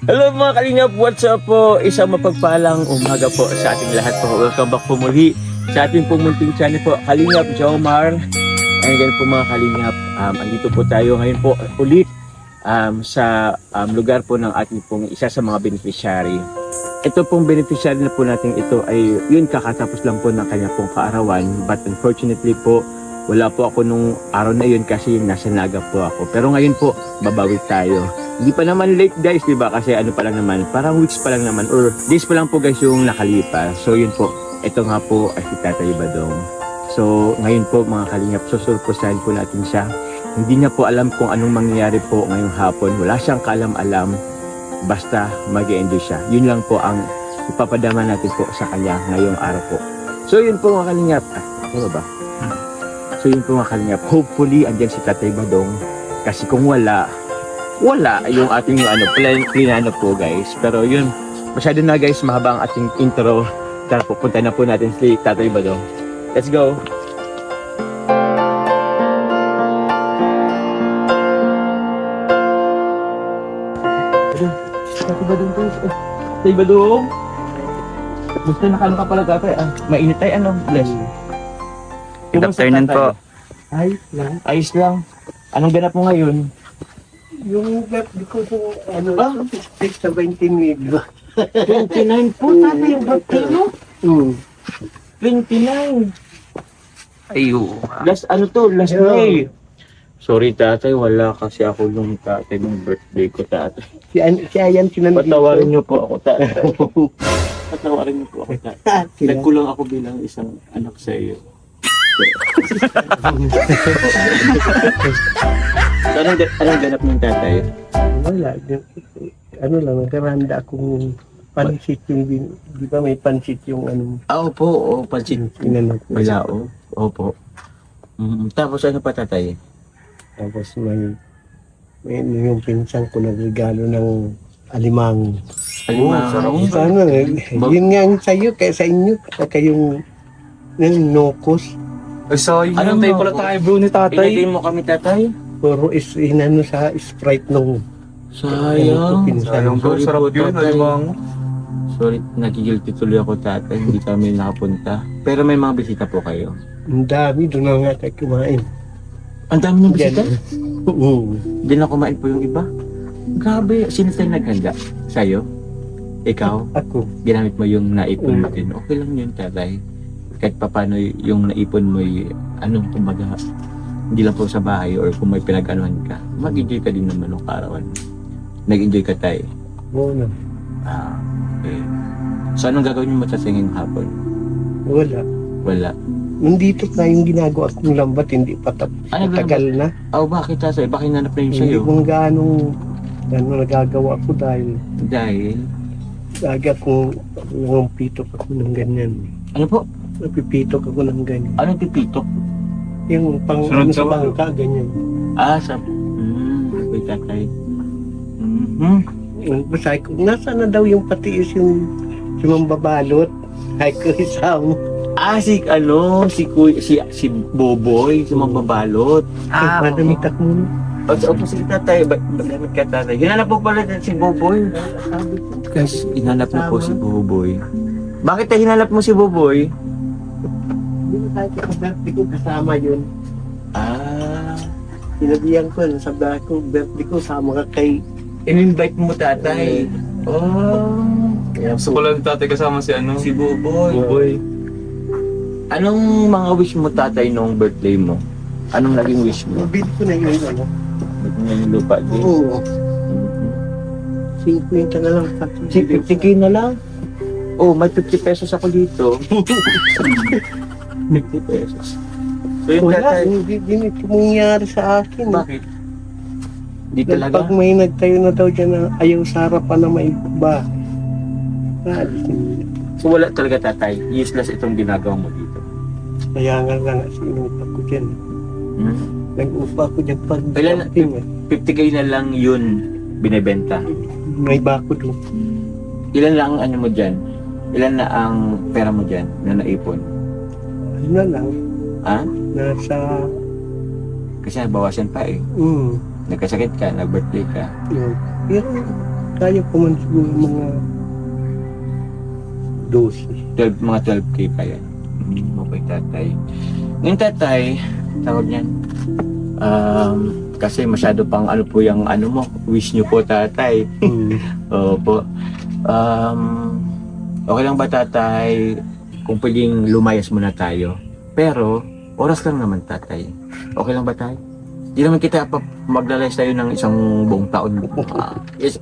Hello mga kalingap, what's up po? Isang mapagpalang umaga po sa ating lahat po. Welcome back po muli sa ating pumunting channel po, Kalingap Jomar. And again po mga kalingap, andito po tayo ngayon po ulit sa lugar po ng ating pong isa sa mga beneficiary. Ito pong beneficiary na po natin ito ay yun kakatapos lang po ng kanya pong kaarawan. But unfortunately po, wala po ako nung araw na yun kasi nasa Naga po ako. Pero ngayon po, babawi tayo. Hindi pa naman late guys, di ba? Kasi ano pa lang naman, parang weeks pa lang naman or days pa lang po guys yung nakalipas. So yun po, ito nga po ay si Tatay Badong. So ngayon po mga kalingap, susurpusahan po natin siya. Hindi niya po alam kung anong mangyayari po ngayong hapon. Wala siyang kaalam-alam, basta mag-e-enjoy siya. Yun lang po ang ipapadama natin po sa kanya ngayong araw po. So yun po mga kalingap. Ano ba? So yun po mga kalingap. Hopefully andyan si Tatay Badong. Kasi kung wala yung ating plano po guys. Pero yun, masyado na guys, mahaba ang ating intro. Tara, pupunta na po natin si Tatay Badong. Let's go! Tatay Badong po. Tatay Badong! Gusto nakano ka pala tatay? Mainit tayo ano? Bless. Good afternoon po. Ayos lang. Ayos lang. Anong ganap mo ngayon? Yung birthday ko po, sa 29. 29 po tatay yung birthday mo? 29. Ayo. Last May. Sorry tatay, wala kasi ako nung tatay ng birthday ko tatay. Si Ayan sinandito. Patawarin niyo po ako tatay. Patawarin niyo po ako tatay. Nagkulang ako bilang isang anak sa iyo. So, anong ganap ng tatay? Wala. Ano lang, nagkaranda akong pansit yung, di ba may pansit yung Opo, pansit. inano ko. Malao. Opo. Tapos ano pa tatay? Tapos may yung pinsan ko nagregalo ng alimang. Sarap. Ano, yun nga ang sa'yo, kaya sa inyo, kayong nokos. Ay, sorry. Anong Hintay no? pala tayo bro ni tatay. Pinatay mo kami tatay? Puro inano sa Sprite nung Sayang. Sayang bro, Sorry sarap po, yun. tatay. Alimang. Sorry, nagigilty tuloy ako tatay. Hindi kami nakapunta. Pero may mga bisita po kayo. ang dami, doon na nga tayo kumain. Ang dami ng bisita? Oo. Hindi na kumain po yung iba? Grabe. Sino tayo naghanda? Sa'yo? Ikaw? Ako. Ginamit mo yung naipon mo din. Okay lang yun tatay. Kahit paano yung naipon mo kumbaga, hindi lang po sa bahay or kung may pinag-anuhan ka, mag-enjoy ka din naman ng kaarawan. Nag-enjoy ka tayo. Oo na. Okay. So anong gagawin mo tatay ngayong hapon? Wala. Wala. Nandito na yung ginagawa kong lambat, hindi pa Ano ba tagal na. Bakit tatay? Bakit nanap na yun Hindi sa'yo? kung gaano nagagawa ko dahil Dahil? lagi akong nangumpito ako ng ganyan. Ano po? Napipitok ako ng ganyan. Anong pipitok? Yung pang Sunod sa ka ba? bangka, ganyan. Okay tatay. Basta ko, nasaan na daw yung patiis yung si Mambabalot? Ay ko isang. Si Boboy, si Mambabalot. Madamit ako muna. Opo, sige tatay. Ba't ka tatay? Hinanap mo pala si Boboy. Sabi ko, Kasi hinanap mo po si Boboy. Bakit tayo hinanap mo si Boboy? hindi na tayo birthday ko kasama yun. Sinabihan ko, sabi ko, birthday ko, sama ka kay In-invite mo tatay. Kaya Gusto ko lang tatay kasama si si Boboy. Boy. Anong mga wish mo tatay nung birthday mo? Anong naging wish mo? Bili ko na yun, Yung lupa din. Oo. 50 na lang. 50k na lang? Oh, may 50 pesos ako dito. 50 pesos. So yun Wala, tatay. hindi mangyari sa akin. Bakit? Di Dahil talaga? pag may nagtayo na daw dyan na ayaw sa harapan na may bahay. So wala talaga tatay. Useless itong ginagawa mo dito. Kaya nga sinupa ko dyan. Nag-upa ko dyan pag Kailan- 50k na lang yun binebenta. may bako doon. Ilan lang ang ano mo dyan? Ilan na ang pera mo dyan na naipon? Ano na lang, Ha? nasa, Kasi nabawasan pa eh. Nagkasakit ka, nag-birthday ka. yun. Pero Kaya ko man siguro mga 12. Mga 12K pa yan. Okay, tatay. Ngayon, tatay, tawag niyan. Kasi masyado pang ano po yung ano mo, wish niyo po, tatay. Opo. Okay lang ba, tatay, kung pwedeng lumayas muna tayo? Pero, oras lang naman, tatay. Okay lang ba, tay? Di naman kita maglalayas tayo ng isang buong taon.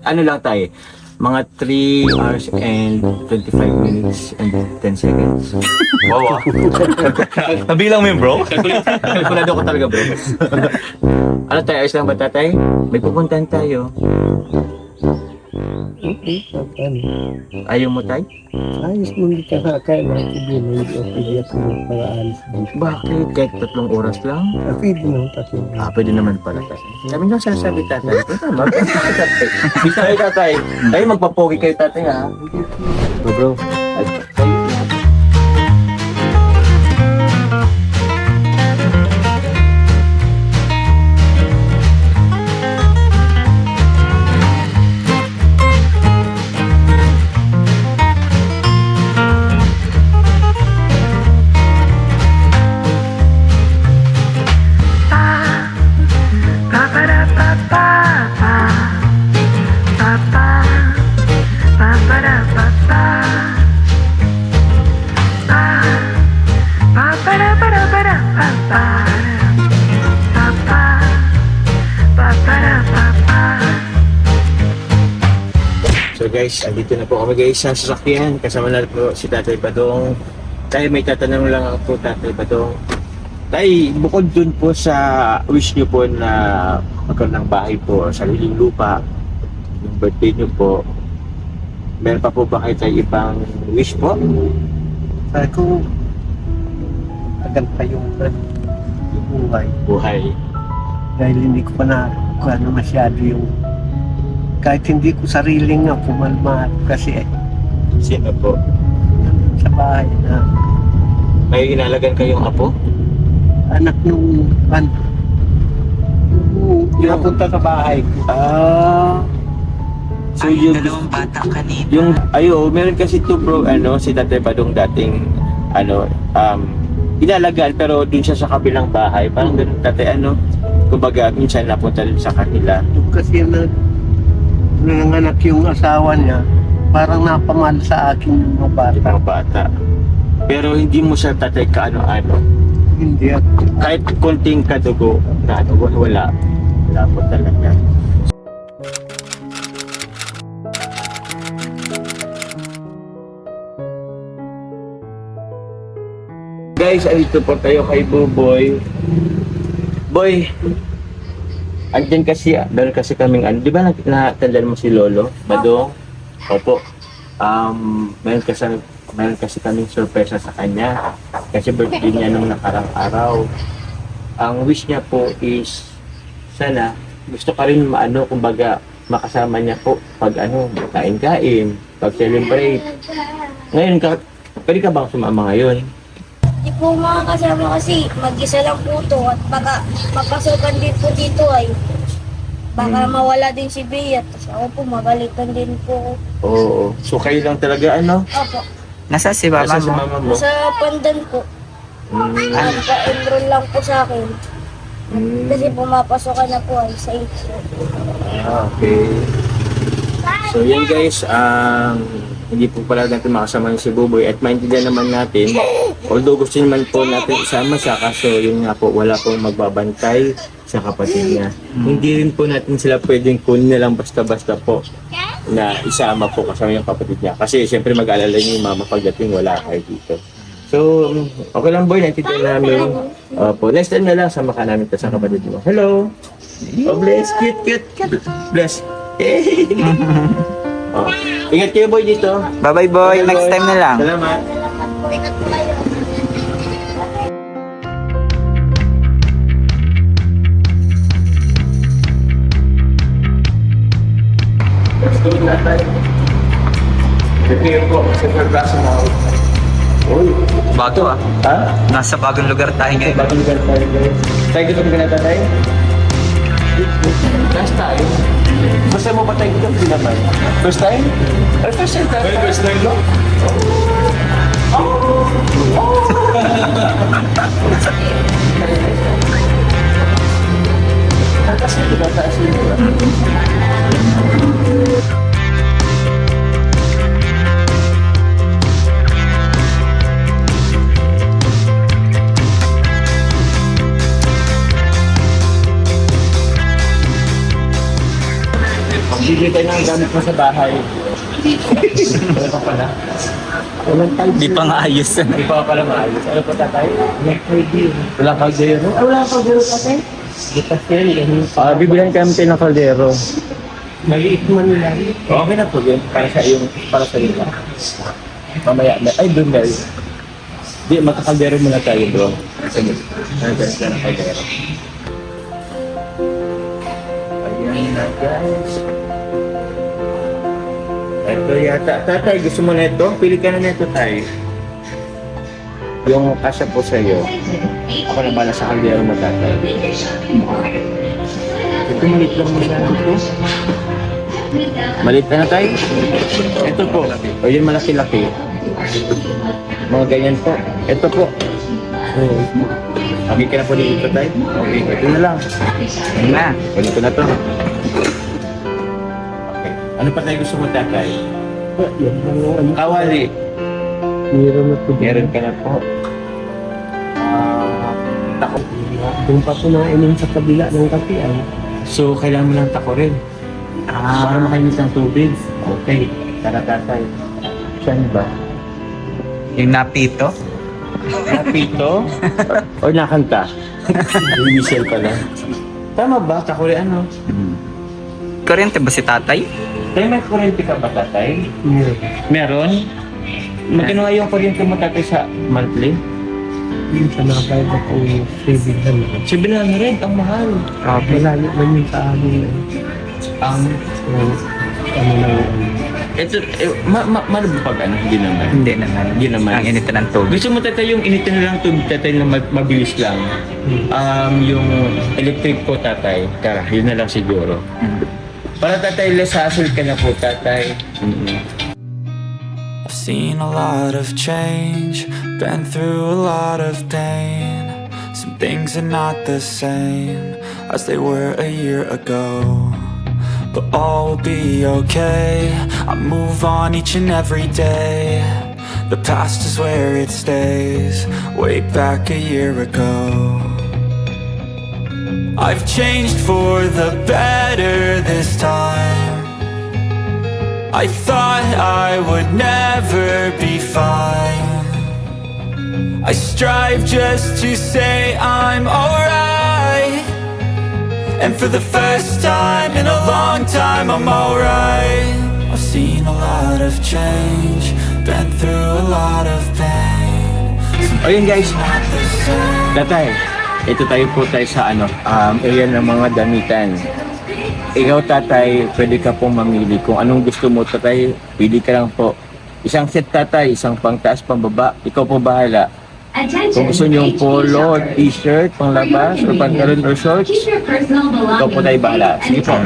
Ano lang, tay? Mga 3 hours and 25 minutes and 10 seconds. Wow, nabilang mo yun, bro? Kalkulado ko talaga, bro. Ano tayo? Ayos lang ba, tatay? May pupuntahan tayo. Okay, ano. Ayaw mo, tay? Ayos mo hindi ka kaya sabihin mo hindi ako pwede ako magparaalis dito. Bakit? Kahit 3 oras lang? Pwede naman tatlo. Pwede naman pala, tay. Sabi nga sinasabi, tatay. Tatay. Bisa kayo, tatay. Tayo magpapogi kayo, tatay, ha? Bro. So guys, andito na po kami guys sa sasakyan. Kasama na po si Tatay Badong. Tay, may tatanong lang ako po, Tatay Badong. Tay, bukod dun po sa wish niyo po na magkaroon ng bahay po, sariling lupa, yung birthday niyo po, meron pa po ba kayo tayo ibang wish po? Sabi ko, agad pa yung buhay. Buhay. Dahil hindi ko pa na kung ano masyado yung kahit hindi ko sariling nga pumalma kasi Sino po? sa bahay na May inalagan kayong apo? anak nung yung napunta sa bahay ko. So yung dalawang bata kanina. Yung meron kasi to bro, si Tatay Badong dating inalagaan pero dun siya sa kabilang bahay. Parang ganun, tatay, kumbaga minsan napunta din sa kanila. Yung kasi nanganak yung asawa niya, parang napamahal sa akin yung mga bata. Yung mga bata. Pero hindi mo siya, tatay, kaano-ano. Hindi ako. Kahit konting kadugo na wala. Wala po talaga. Guys, andito po tayo kay Buboy. Boy, andyan kasi, dahil kasi kaming di ba natandaan mo si Lolo? Badong? Opo. Meron kasi kaming sorpresa sa kanya. Kasi birthday niya nung nakarang araw. Ang wish niya po is, sana, gusto ka rin kumbaga, makasama niya po pag kain-kain, pag-celebrate. Ngayon, pwede ka bang sumama ngayon? Di po makakasama kasi mag-isa lang po to at baka mapasukan din po dito ay baka mawala din si Bea. Tapos ako po magalitan din po. Oo. So kayo lang talaga Opo, Nasa si mama Nasa si mo? mama mo? nasa pandan po. Nagpa-enroll lang po sa akin. Kasi pumapasukan na po ay sa 8 po. Okay. So yan guys, hindi po pala natin makasama si Buboy at maintindihan naman natin, although gusto naman po natin isama siya, kaso yun nga po, wala pong magbabantay sa kapatid niya. Hindi rin po natin sila pwedeng kunin na lang basta-basta po na isama po kasama yung kapatid niya. Kasi siyempre mag-alala niyo yung mama pagdating wala kayo dito. So, okay lang boy, naintindihan namin. Po, next time na lang, sama ka namin sa kapatid mo. Hello! Oh, bless, cute. Bless. Hey. Ingat kayo boy dito. Bye-bye boy, Bye, next boy. time na lang. Salamat. Salamat po, ingat po kayo. Tulog na tayo. Prepare po sa pagkasa na ako. Uy, Bago ah. ha? Nasa bagong lugar tayo ngayon. Bagong ganun tayo guys. Tayo gusto mo ganun tayo? Gas tayo. Basta mo ba tayo dito? Hindi naman. First time? Ay, first time tayo. First time no? Kasi ito ba taas nito ba? Bibili tayo ng gamit mo sa bahay. Wala pa pala. Walang type. Di pa nga ayos. Hindi pa pala maayos. Ano pa tatay? Walang kaldero. Wala kang kaldero tatay? Bukas yan, ganun. Bibilihan kami tayo ng kaldero. Maliit man lang. Okay na po yun. Para sa iyo. Mamaya. Ay, doon dahil. Di, magkakaldero muna tayo doon. Sige. Nandun ka ng kaldero. Ayan na guys. Ito yata. Tatay, gusto mo na ito? Pili ka na nito tayo. Yung kasya po sa iyo. Ako na bala sa kaldero mo tatay. Ito maliit lang mo siya ito. Maliit na tayo. Ito po. O yun malaki-laki. Mga ganyan po. Ito po. Okay ka na po dito tayo. Okay, ito na lang. Yun na. Kunin ko na to. Okay. Ano pa tayo gusto mo tatay? Yan lang yung Kawali. meron na po. Meron ka na po. Tako. Doon pa po nainom sa kabila ng kapian. So, kailangan mo lang tako rin. Para makainis ng tubig. Okay. Tara tatay. Saan ba? Yung napito. Napito? O nakanta? Yung Michelle pala. Tama ba? Tako rin ano? Kuryente ba si tatay? Tayo may kurente ka ba tatay? Meron? Magkano nga yung kuryente mo tatay sa monthly? Yung sa nabayad ako yung 700. 700, ang mahal. Malayo man yun sa amin. Ang, Ano na yun. ito, mahal ba pag ano? Hindi naman. Hindi naman. Hindi naman. Ang init ng tubig. Gusto mo tatay yung initin na lang tubig tatay na mabilis lang. Yung electric po tatay. Tara, yun na lang siguro. Para tatay, less hassle ka na po tatay. I've seen a lot of change, been through a lot of pain. Some things are not the same as they were a year ago, but all will be okay. I move on each and every day. The past is where it stays, way back a year ago. I've changed for the better this time. I thought I would never be fine. I strive just to say I'm alright, and for the first time in a long time I'm alright. I've seen a lot of change, been through a lot of pain. Ayun guys, tatay, ito tayo po tayo sa area ng mga damitan. Ikaw tatay, pwede ka pong mamili kung anong gusto mo tatay, pili ka lang po. Isang set tatay, isang pangtaas, pambaba, ikaw po bahala. Kung gusto nyo yung polo, t-shirt, panglabas, o pantalon or shorts, ikaw po tayo bahala. Sige po.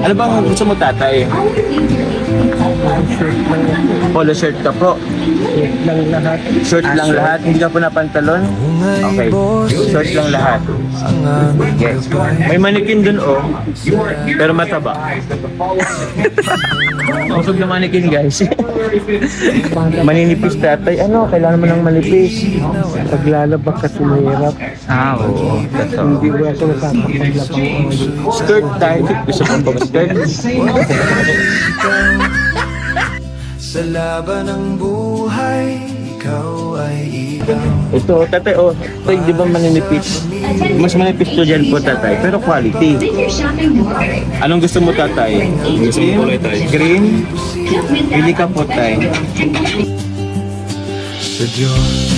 Ano bang gusto mo tatay? Polo shirt ka po. Lang lahat. Short lang lahat, hindi ka po na pantalon? Okay, short lang lahat. Yes. May manikin dun pero mataba. Usog na manikin guys. Maninipis tatay, kailangan mo ng manipis. Paglalaba kasi mahirap. Oo. Hindi ko ako nakapaglapang oil. Skirt tayo, gusto mo ba skirt? Sa laban ng buhay, ikaw ay ilaw. Ito, tatay, ito di ba maninipis? Mas manipis to dyan po tatay, pero quality. Anong gusto mo tatay? Gusto mo kulay tayo? Green? Pili ka po tayo. Sa Diyos.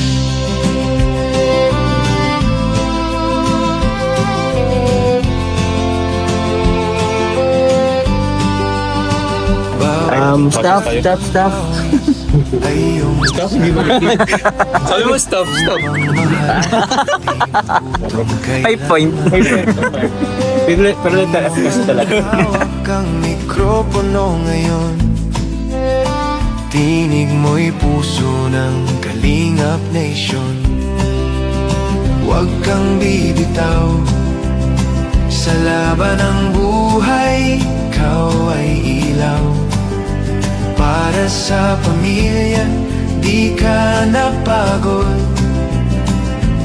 Stop. ay iyong Stop, hindi mo Sabi mo, stop. kay 5 point. Pero nagtaas kasi talaga. hawak ang mikropono ngayon. Tinig mo'y puso ng Kalingap Nation. Huwag kang bibitaw sa laban ng buhay, ikaw ay ilaw. Para sa pamilya, di ka napagod.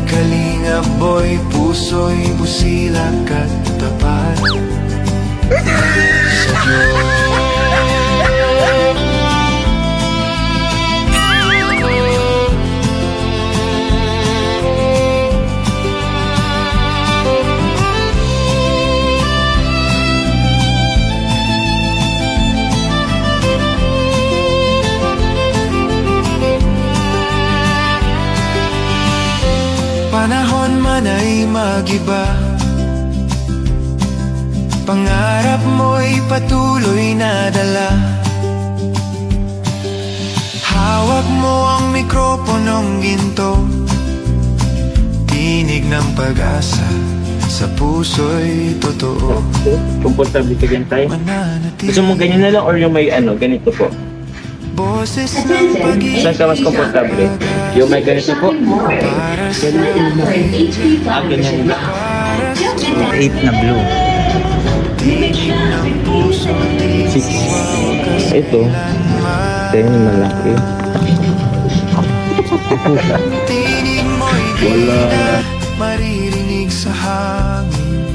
Kalingap boy, puso'y busilak at tapat sa Diyos. Panahon man ay magiba, pangarap mo'y patuloy na dala. Hawak mo ang mikroponong ginto, tinig ng pag-asa sa puso'y totoo. Komportable ka dyan tayo. Mananatili Gusto mo ganyan na lang or yung may ganito po? boses ng pag-ibig. Saan ka mas komportable? Yung may ganito po? Para sa Ganyan na. 8 na blue. tinig ng puso, di 6. Ito. 10 malaki. tinig mo'y Wala. maririnig sa hangin.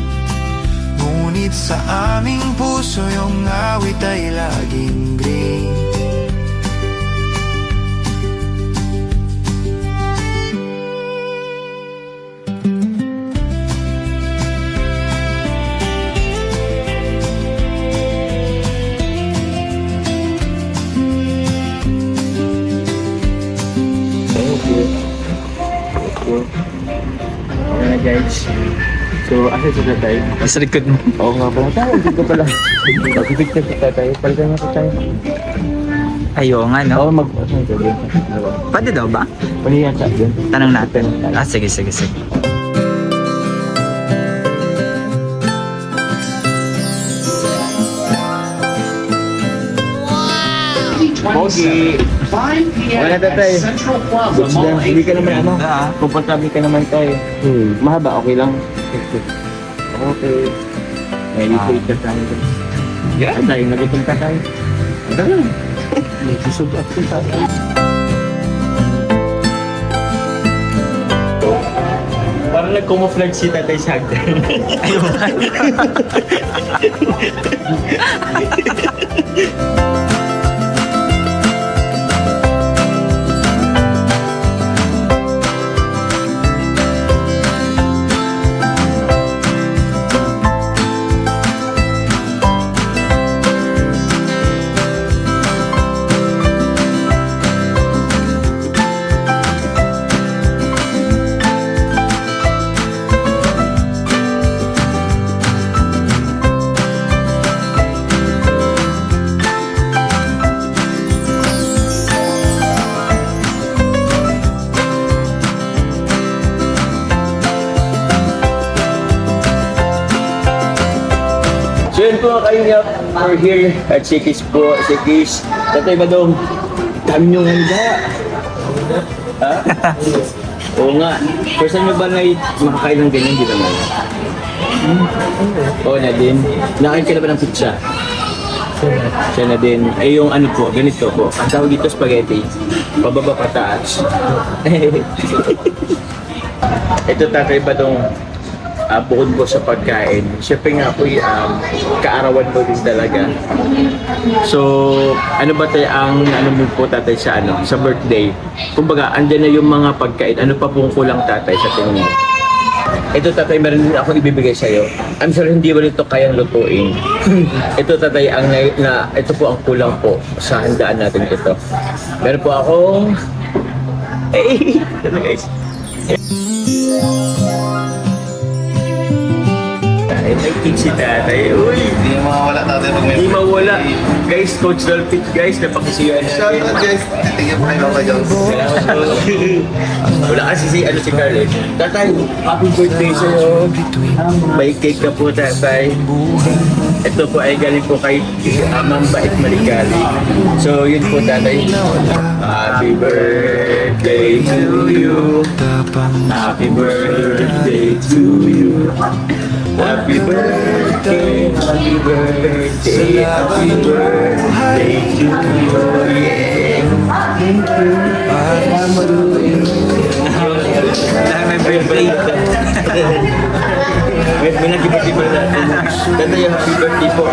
Ngunit sa aming puso yung awit ay laging green. Okay na guys. So, asa sa tatay? Sa likod mo. Oo nga pala. Tayo, dito pala. Pag-picture sa tatay. Palitan nga sa tayo. Ayaw nga, no? Oo, Pwede daw ba? Palihan sa akin. Tanong natin. Sige. Pogi! Wala na tatay. Hindi ka naman komportable ka naman tayo. Mahaba, okay lang. Okay. May lipid ka tayo. Ay tayo, nagutom ka tayo. Ano lang? Susugat ko tayo. Parang nag-camouflage si tatay sa hagdan. So yun po kayo, we're here at Sikis po, Sikis. Tatay Badong, dami niyong handa. Ha? Oo nga. First time mo ba na makakain ng ganyan, di naman? Oo na din. Nakain ka na ba ng pizza? Siya na din. Eh yung ano po, ganito po. Ang tawag dito spaghetti. Pababa pataas. Ito Tatay Badong. Bukod po sa pagkain, syempre nga po kaarawan ko din talaga. So, ano ba tayo ang ano mo po tatay sa sa birthday? Kumbaga, andyan na yung mga pagkain. Ano pa pong kulang tatay sa tingin mo? Ito tatay, meron din ako ibibigay sa iyo. I'm sure hindi mo nito kayang lutuin. Ito tatay, ito po ang kulang po sa handaan natin ito. Meron po akong ito guys. Ay, may cake si tatay. Uy! Hindi mawawala tatay pag may... Hindi mawala. Guys, Coach Dolphin, guys, napakasiyaan Shout out guys! Tingnan po kay Papa Jones. Salamat po. Wala kasi si Carl eh. Tatay, happy birthday sa'yo. May cake ka po, tatay. Ito po ay galing po kay Ma'am Bait Maligali. So, yun po, tatay. Happy birthday to you. Happy birthday to you. Happy birthday, happy birthday, happy birthday to you. May birthday. May nag-birthday po natin. Tatay, happy birthday po.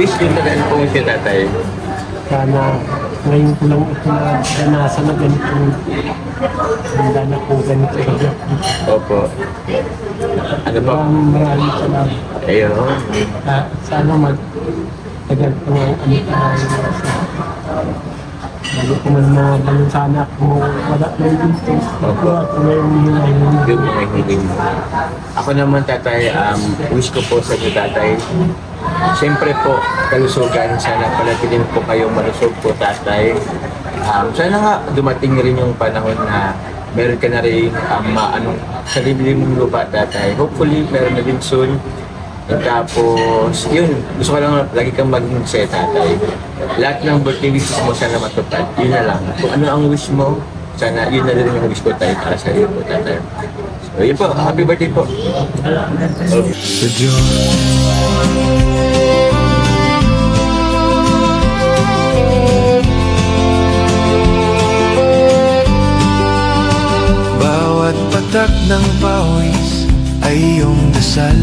Wish yun na po siya, tatay. Sana ngayon ko lang ito naranasan na ganito. Handa na po ganito. Opo. Ano po? Maraming salamat. Ayun. Sana tagal ko ang Lalo ko man mga ganun sana kung wala na yung dito. Opo. Ako na yung hinahin. Yung mga hiling mo. Ako naman, tatay, wish ko po sa inyo, tatay. Siyempre po, kalusugan. Sana palagilin po kayong malusog po, tatay. Sana nga dumating rin yung panahon na meron ka na rin sarili mong lupa, tatay. Hopefully, meron na din soon. At tapos, yun, gusto ko lang lagi kang maging masaya, tatay. Lahat ng birthday wishes mo sana matupad. Yun na lang. Kung ano ang wish mo, sana yun na rin yung wish ko, tayo para sa iyo po, tatay. So, yun po. Happy birthday po. Sa Diyos. Bawat patak ng pawis ay iyong dasal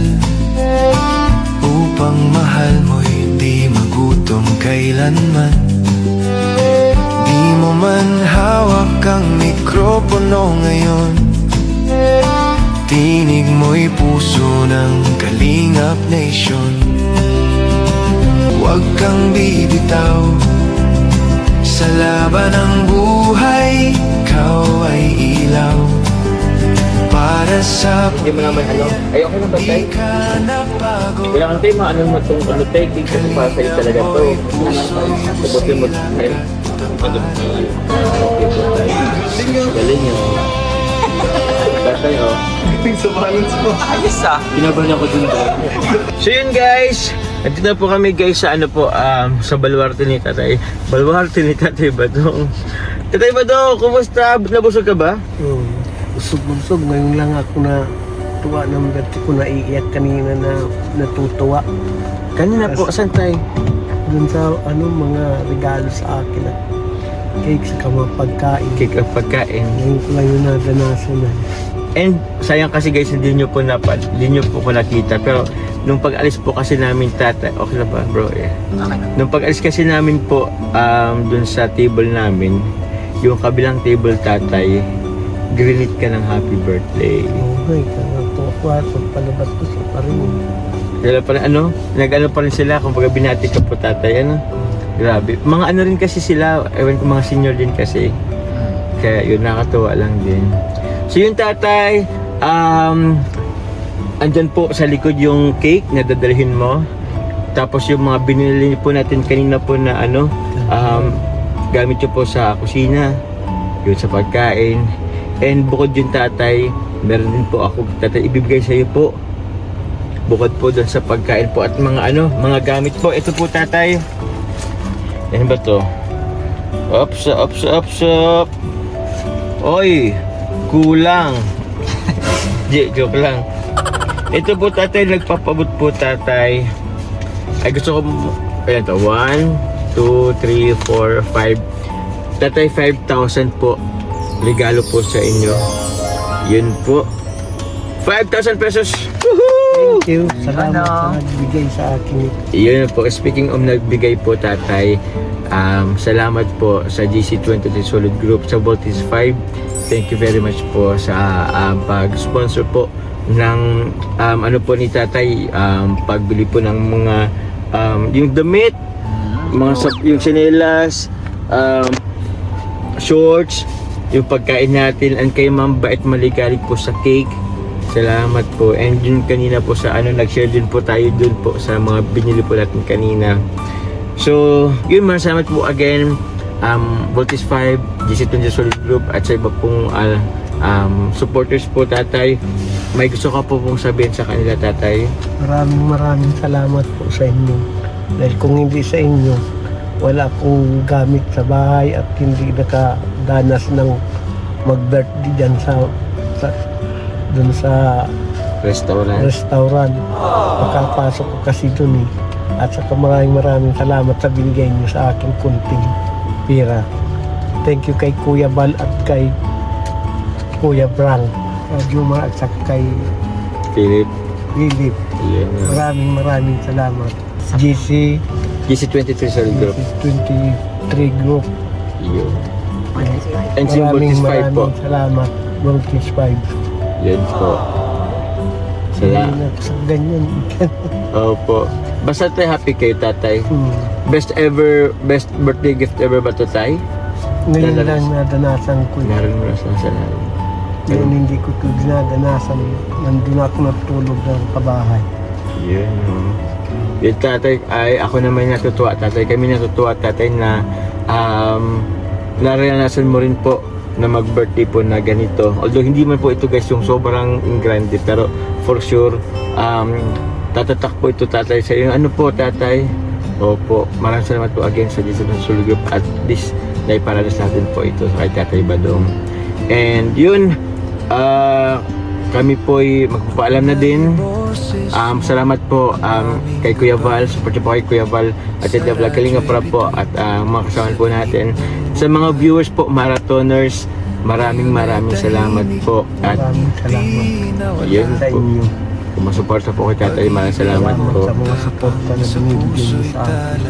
upang mahal mo'y di magutom kailanman. Di mo man hawak ang mikropono ngayon, tinig mo'y puso ng Kalingap Nation. Huwag kang bibitaw sa laban ng buhay, ikaw ay ilaw para sa Hindi mo naman ayoko na ba, di tay? ka napagod. Kailangan tayo maano mo itong tay, kasi para sa'yo talaga to. Sabutin mo tayo. Okay po, tay. Galing yun. Tatay, oh. Sa balance mo. Ayos ah. Pinabahan ako dun, tay. So yun, guys. Nandito na po kami, guys, sa sa baluarte ni tatay. Baluarte ni tatay Badong. Tatay Badong, kumusta? Nabusog ka ba? Busog-busog. Ngayon lang ako na tuwa ng dati ko naiiyak kanina na natutuwa. Kanina po, saan tayo? Dun sa mga regalo sa akin na cake sa mga pagkain. Cake ang pagkain. Ngayon ko lang yung nadanasan na. And sayang kasi, guys, hindi nyo po nakita. Pero nung pag-alis po kasi namin, tatay, okay na ba, bro? Yeah. Nung pag-alis kasi namin po dun sa table namin, yung kabilang table, tatay, grinit ka ng happy birthday. Okay, kakatuwa. Pagpalabas ko sa parin. Sila pa rin, nag-ano pa rin sila, kung baga binati ka po, tatay, grabe. Mga rin kasi sila, ewan ko, mga senior din kasi. Kaya yun, nakatuwa lang din. So yun, tatay, andyan po sa likod yung cake na dadalhin mo. Tapos yung mga binili po natin kanina po na gamit nyo po sa kusina, yun sa pagkain. And bukod yun, tatay, meron din po ako, tatay, ibibigay sa iyo po. Bukod po doon sa pagkain po at mga gamit po. Ito po, tatay. Yan ba to? Ops. Oy, kulang. Joke lang. Ito po, tatay, nagpapabot po, tatay. Ay, gusto ko, ayan to, 1, 2, 3, 4, 5. Tatay, 5,000 po. Regalo po sa inyo. Yun po. 5,000 pesos. Woohoo! Thank you. Salamat sa nagbigay sa akin. Yun po. Speaking of nagbigay po, tatay, salamat po sa GC23 Solid Group, sa Voltage 5. Thank you very much po sa pag-sponsor po ng po ni tatay, pagbili po ng mga yung damit, yung sinelas, shorts, yung pagkain natin, and kay Ma'am Bait Maligali po sa cake. Salamat po. And yun kanina po sa nag-share din po tayo dun po sa mga binili po natin kanina. So, yun, salamat po again. Voltage 5, GC20 Solid Group at sa iba pong supporters po, tatay. May gusto ka po pong sabihin sa kanila, tatay? Maraming salamat po sa inyo. Dahil kung hindi sa inyo, wala akong gamit sa bahay at hindi nakadanas ng mag-birthday dyan dun sa restaurant. Makapasok ko kasi dun eh. At saka maraming salamat sa binigay niyo sa aking kunting pera. Thank you kay Kuya Bal at kay Kuya Brang. At saka kay Philip. Yeah. Maraming salamat. GC23 Solid Group. 23 Group. Yun. And si Voltage 5 po. Salamat. Voltage 5. Yun po. Hindi na ako sa ganyan. Opo. Basta tayo happy kayo, tatay. Best birthday gift ever ba to, tay? Ngayon lang nadanasan ko. Meron mo na sa salamat. Ngayon hindi ko ito dinadanasan. Nandun ako natulog ng kabahay. Yun. Yun, tatay, ako naman natutuwa, tatay. Kami natutuwa, tatay, na naranasan mo rin po na mag-birthday po na ganito. Although hindi man po ito, guys, yung sobrang grande, pero for sure, tatatak po ito, tatay, sa iyo. Ano po, tatay? Opo, maraming salamat po again sa GC20 Solid Group at this naiparanas natin po ito kay Tatay Badong. And yun, kami po'y magpapaalam na din. Salamat po kay Kuya Val, support po kay Kuya Val at sa The Vlog Kalinga Prab po at mga kasama po natin. Sa mga viewers po, marathoners, maraming salamat po. At Maraming salamat yun sa po, inyo. kung masuporta po kay tatay, maraming salamat po. Sa mga suporta na binibigyan niyo sa akin.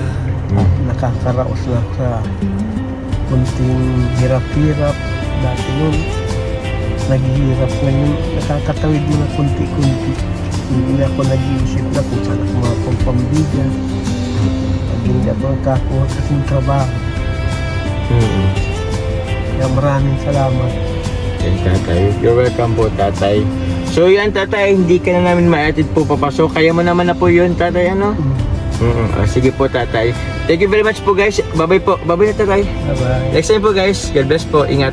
At nakakaraos na ako sa kunting hirap-hirap. Dati nun, naghihirap ngayon. Nakakatawid mo na kunti-kunti. Hindi na ako nag-iisip na kung saan ako mga pambigan. Pag hindi ako nakakuha kasing trabaho. Kaya maraming salamat. Yan, tatay. You're welcome po, tatay. So yan, tatay, hindi ka na namin maatid po papasok. Kaya mo naman na po yun, tatay, ano? Sige po, tatay. Thank you very much po, guys. Bye-bye po. Bye-bye na, tatay. Bye-bye. Next time po, guys. God bless po. Ingat.